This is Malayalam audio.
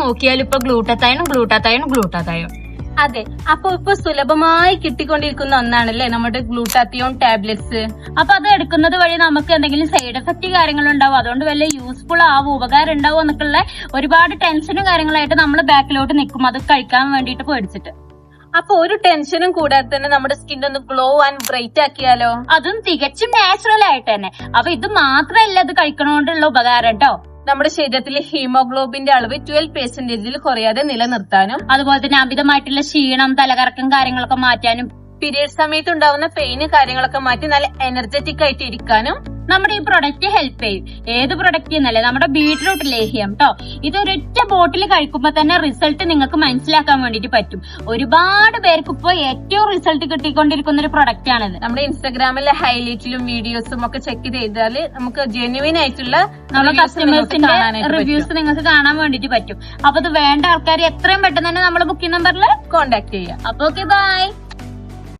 നോക്കിയാലും ഇപ്പൊ ഗ്ലൂട്ടാത്തയോൺ. അതെ, അപ്പൊ ഇപ്പൊ സുലഭമായി കിട്ടിക്കൊണ്ടിരിക്കുന്ന ഒന്നാണല്ലേ നമ്മുടെ ഗ്ലൂട്ടാത്തിയോൺ ടാബ്ലറ്റ്സ്. അപ്പൊ അത് എടുക്കുന്നത് വഴി നമുക്ക് എന്തെങ്കിലും സൈഡ് എഫക്ട് കാര്യങ്ങളുണ്ടാവും, അതുകൊണ്ട് വല്ല യൂസ്ഫുൾ ആവും, ഉപകാരം ഉണ്ടാവും എന്നൊക്കെയുള്ള ഒരുപാട് ടെൻഷനും കാര്യങ്ങളായിട്ട് നമ്മൾ ബാക്കിലോട്ട് നിൽക്കും അത് കഴിക്കാൻ വേണ്ടിയിട്ട് പേടിച്ചിട്ട്. അപ്പൊ ഒരു ടെൻഷനും കൂടാതെ തന്നെ നമ്മുടെ സ്കിൻ ഒന്ന് ഗ്ലോ ആൻഡ് ബ്രൈറ്റ് ആക്കിയാലോ? അതും തികച്ചും നാച്ചുറൽ ആയിട്ട് തന്നെ. അപ്പൊ ഇത് മാത്രമല്ല ഇത് കഴിക്കണോണ്ടുള്ള ഉപകാരം കേട്ടോ. നമ്മുടെ ശരീരത്തിലെ ഹീമോഗ്ലോബിന്റെ അളവ് 12% കുറയാതെ നിലനിർത്താനും, അതുപോലെ തന്നെ അമിതമായിട്ടുള്ള ക്ഷീണം, തലകറക്കം കാര്യങ്ങളൊക്കെ മാറ്റാനും, പീരിയഡ് സമയത്ത് ഉണ്ടാവുന്ന പെയിന് കാര്യങ്ങളൊക്കെ മാറ്റി നല്ല എനർജറ്റിക് ആയിട്ട് ഇരിക്കാനും നമ്മുടെ ഈ പ്രൊഡക്റ്റ് ഹെൽപ്പ് ചെയ്യും. ഏത് പ്രൊഡക്റ്റ് എന്നല്ലേ, നമ്മുടെ ബീട്രൂട്ട് ലേഹ്യം കേട്ടോ. ഇതൊരൊറ്റ ബോട്ടിൽ കഴിക്കുമ്പോ തന്നെ റിസൾട്ട് നിങ്ങൾക്ക് മനസ്സിലാക്കാൻ വേണ്ടിട്ട് പറ്റും. ഒരുപാട് പേർക്ക് ഇപ്പൊ ഏറ്റവും റിസൾട്ട് കിട്ടിക്കൊണ്ടിരിക്കുന്ന ഒരു പ്രൊഡക്റ്റ് ആണിത്. നമ്മുടെ ഇൻസ്റ്റാഗ്രാമിലെ ഹൈലൈറ്റിലും വീഡിയോസും ഒക്കെ ചെക്ക് ചെയ്താല് നമുക്ക് ജെന്യുവൻ ആയിട്ടുള്ള നമ്മുടെ കസ്റ്റമേഴ്സിന്റെ റിവ്യൂസ് നിങ്ങൾക്ക് കാണാൻ വേണ്ടിട്ട് പറ്റും. അപ്പൊ ഇത് വേണ്ട ആൾക്കാർ എത്രയും പെട്ടെന്ന് തന്നെ നമ്മളെ ബുക്കിംഗ് നമ്പറിൽ കോൺടാക്ട് ചെയ്യാം. അപ്പൊ ഓക്കെ, ബൈ.